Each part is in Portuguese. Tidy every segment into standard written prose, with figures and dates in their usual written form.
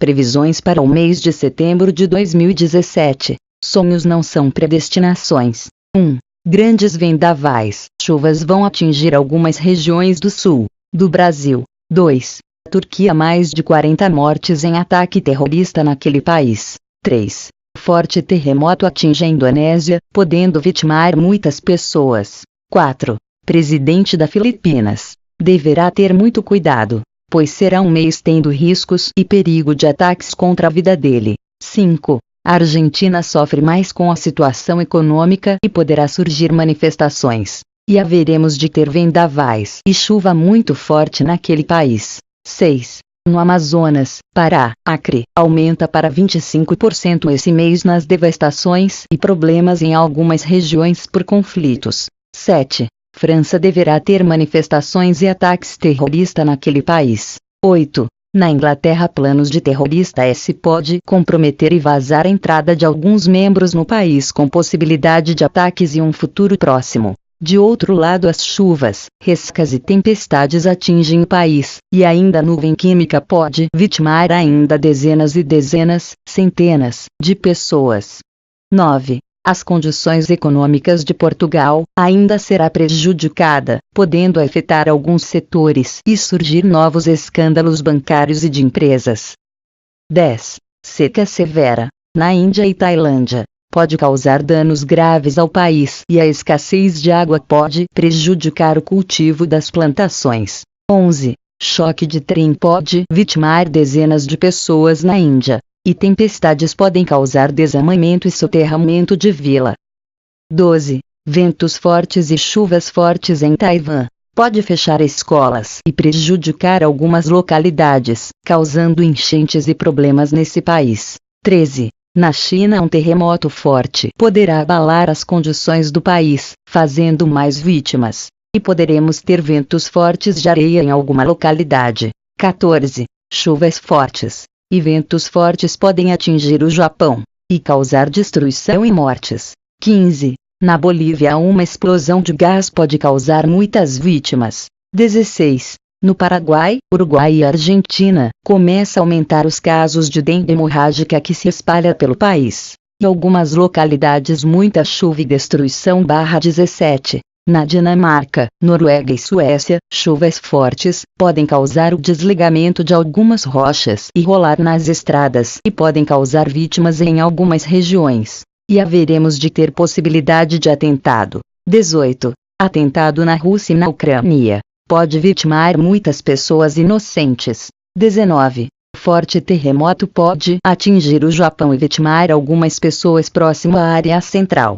Previsões para o mês de setembro de 2017. Sonhos não são predestinações. 1. Grandes vendavais. Chuvas vão atingir algumas regiões do sul do Brasil. 2. Turquia, mais de 40 mortes em ataque terrorista naquele país. 3. Forte terremoto atinge a Indonésia, podendo vitimar muitas pessoas. 4. Presidente da Filipinas deverá ter muito cuidado, pois será um mês tendo riscos e perigo de ataques contra a vida dele. 5. A Argentina sofre mais com a situação econômica e poderá surgir manifestações, e haveremos de ter vendavais e chuva muito forte naquele país. 6. No Amazonas, Pará, Acre, aumenta para 25% esse mês nas devastações e problemas em algumas regiões por conflitos. 7. França deverá ter manifestações e ataques terroristas naquele país. 8. Na Inglaterra, planos de terrorista pode comprometer e vazar a entrada de alguns membros no país com possibilidade de ataques em um futuro próximo. De outro lado, as chuvas, rescas e tempestades atingem o país, e ainda a nuvem química pode vitimar ainda dezenas e dezenas, centenas, de pessoas. 9. As condições econômicas de Portugal ainda será prejudicada, podendo afetar alguns setores e surgir novos escândalos bancários e de empresas. 10. Seca severa. Na Índia e Tailândia, pode causar danos graves ao país e a escassez de água pode prejudicar o cultivo das plantações. 11. Choque de trem pode vitimar dezenas de pessoas na Índia. E tempestades podem causar desabamento e soterramento de vila. 12. Ventos fortes e chuvas fortes em Taiwan. Pode fechar escolas e prejudicar algumas localidades, causando enchentes e problemas nesse país. 13. Na China, um terremoto forte poderá abalar as condições do país, fazendo mais vítimas. E poderemos ter ventos fortes de areia em alguma localidade. 14. Chuvas fortes e ventos fortes podem atingir o Japão e causar destruição e mortes. 15. Na Bolívia, uma explosão de gás pode causar muitas vítimas. 16. No Paraguai, Uruguai e Argentina, começa a aumentar os casos de dengue hemorrágica que se espalha pelo país. Em algumas localidades, muita chuva e destruição. 17. Na Dinamarca, Noruega e Suécia, chuvas fortes podem causar o desligamento de algumas rochas e rolar nas estradas e podem causar vítimas em algumas regiões. E haveremos de ter possibilidade de atentado. 18. Atentado na Rússia e na Ucrânia pode vitimar muitas pessoas inocentes. 19. Forte terremoto pode atingir o Japão e vitimar algumas pessoas próximo à área central.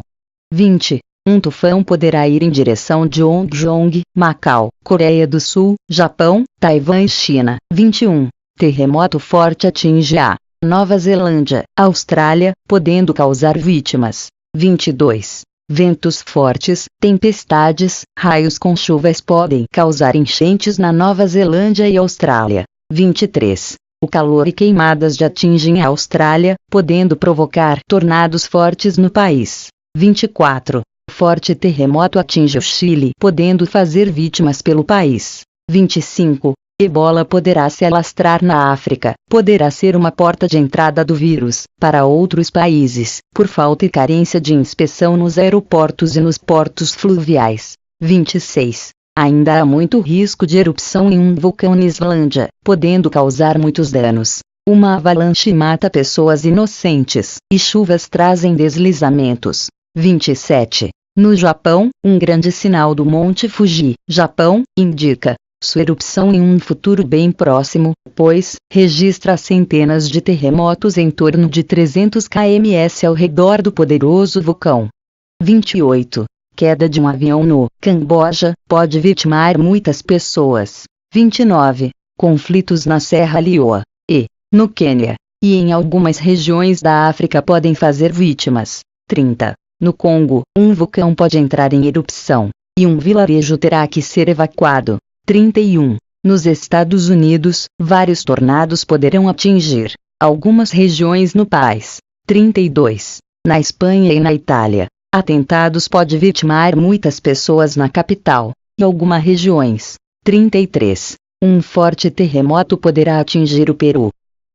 20. Um tufão poderá ir em direção de Hong, Macau, Coreia do Sul, Japão, Taiwan e China. 21. Terremoto forte atinge a Nova Zelândia, Austrália, podendo causar vítimas. 22. Ventos fortes, tempestades, raios com chuvas podem causar enchentes na Nova Zelândia e Austrália. 23. O calor e queimadas atingem a Austrália, podendo provocar tornados fortes no país. 24. Forte terremoto atinge o Chile, podendo fazer vítimas pelo país. 25. Ebola poderá se alastrar na África, poderá ser uma porta de entrada do vírus para outros países, por falta e carência de inspeção nos aeroportos e nos portos fluviais. 26. Ainda há muito risco de erupção em um vulcão na Islândia, podendo causar muitos danos. Uma avalanche mata pessoas inocentes, e chuvas trazem deslizamentos. 27. No Japão, um grande sinal do Monte Fuji, Japão, indica sua erupção em um futuro bem próximo, pois registra centenas de terremotos em torno de 300 km ao redor do poderoso vulcão. 28. Queda de um avião no Camboja pode vitimar muitas pessoas. 29. Conflitos na Serra Leoa e no Quênia e em algumas regiões da África podem fazer vítimas. 30. No Congo, um vulcão pode entrar em erupção, e um vilarejo terá que ser evacuado. 31. Nos Estados Unidos, vários tornados poderão atingir algumas regiões no país. 32. Na Espanha e na Itália, atentados podem vitimar muitas pessoas na capital e algumas regiões. 33. Um forte terremoto poderá atingir o Peru.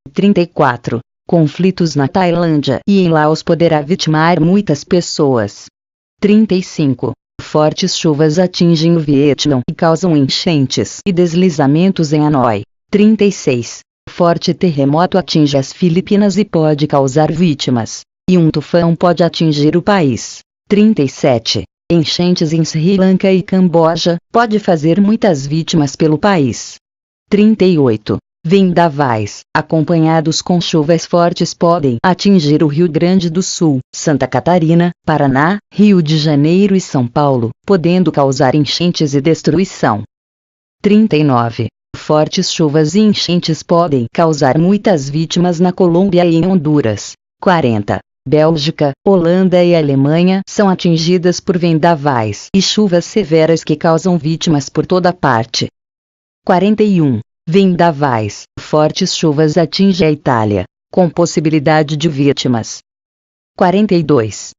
34. Conflitos na Tailândia e em Laos poderá vitimar muitas pessoas. 35. Fortes chuvas atingem o Vietnã e causam enchentes e deslizamentos em Hanoi. 36. Forte terremoto atinge as Filipinas e pode causar vítimas. E um tufão pode atingir o país. 37. Enchentes em Sri Lanka e Camboja pode fazer muitas vítimas pelo país. 38. Vendavais, acompanhados com chuvas fortes, podem atingir o Rio Grande do Sul, Santa Catarina, Paraná, Rio de Janeiro e São Paulo, podendo causar enchentes e destruição. 39. Fortes chuvas e enchentes podem causar muitas vítimas na Colômbia e em Honduras. 40. Bélgica, Holanda e Alemanha são atingidas por vendavais e chuvas severas que causam vítimas por toda parte. 41. Vendavais, fortes chuvas atingem a Itália, com possibilidade de vítimas. 42.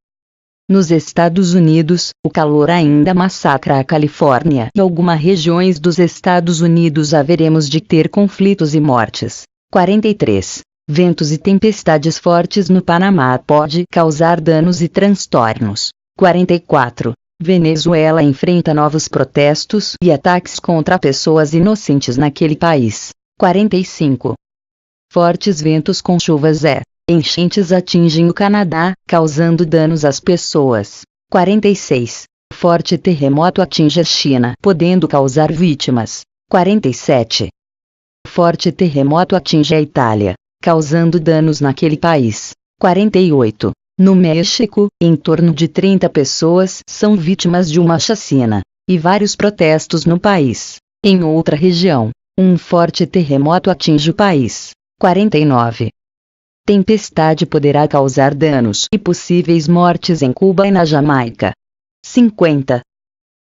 Nos Estados Unidos, o calor ainda massacra a Califórnia e algumas regiões dos Estados Unidos haveremos de ter conflitos e mortes. 43. Ventos e tempestades fortes no Panamá pode causar danos e transtornos. 44. Venezuela enfrenta novos protestos e ataques contra pessoas inocentes naquele país. 45. Fortes ventos com chuvas e enchentes atingem o Canadá, causando danos às pessoas. 46. Forte terremoto atinge a China, podendo causar vítimas. 47. Forte terremoto atinge a Itália, causando danos naquele país. 48. No México, em torno de 30 pessoas são vítimas de uma chacina, e vários protestos no país. Em outra região, um forte terremoto atinge o país. 49. Tempestade poderá causar danos e possíveis mortes em Cuba e na Jamaica. 50.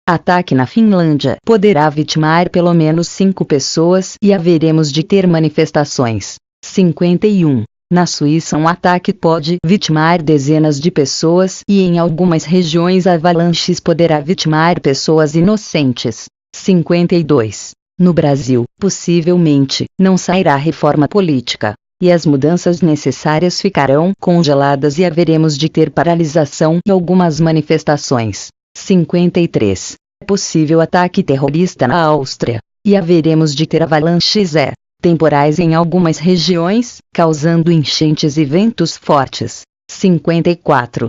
Ataque na Finlândia poderá vitimar pelo menos 5 pessoas e haveremos de ter manifestações. 51. Na Suíça um ataque pode vitimar dezenas de pessoas e em algumas regiões avalanches poderá vitimar pessoas inocentes. 52. No Brasil, possivelmente, não sairá reforma política, e as mudanças necessárias ficarão congeladas e haveremos de ter paralisação e algumas manifestações. 53. É possível ataque terrorista na Áustria, e haveremos de ter avalanches temporais em algumas regiões, causando enchentes e ventos fortes. 54.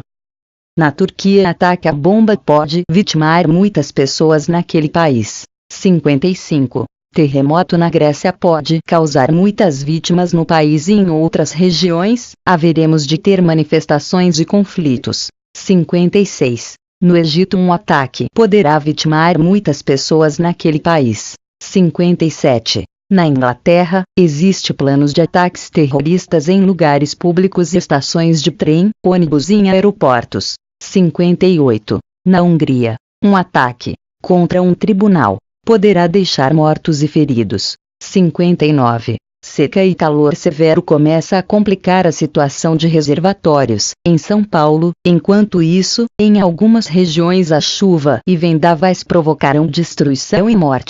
Na Turquia ataque a bomba pode vitimar muitas pessoas naquele país. 55. Terremoto na Grécia pode causar muitas vítimas no país e em outras regiões, haveremos de ter manifestações e conflitos. 56. No Egito um ataque poderá vitimar muitas pessoas naquele país. 57. Na Inglaterra, existe planos de ataques terroristas em lugares públicos e estações de trem, ônibus e em aeroportos. 58. Na Hungria, um ataque contra um tribunal poderá deixar mortos e feridos. 59. Seca e calor severo começa a complicar a situação de reservatórios em São Paulo. Enquanto isso, em algumas regiões a chuva e vendavais provocarão destruição e morte.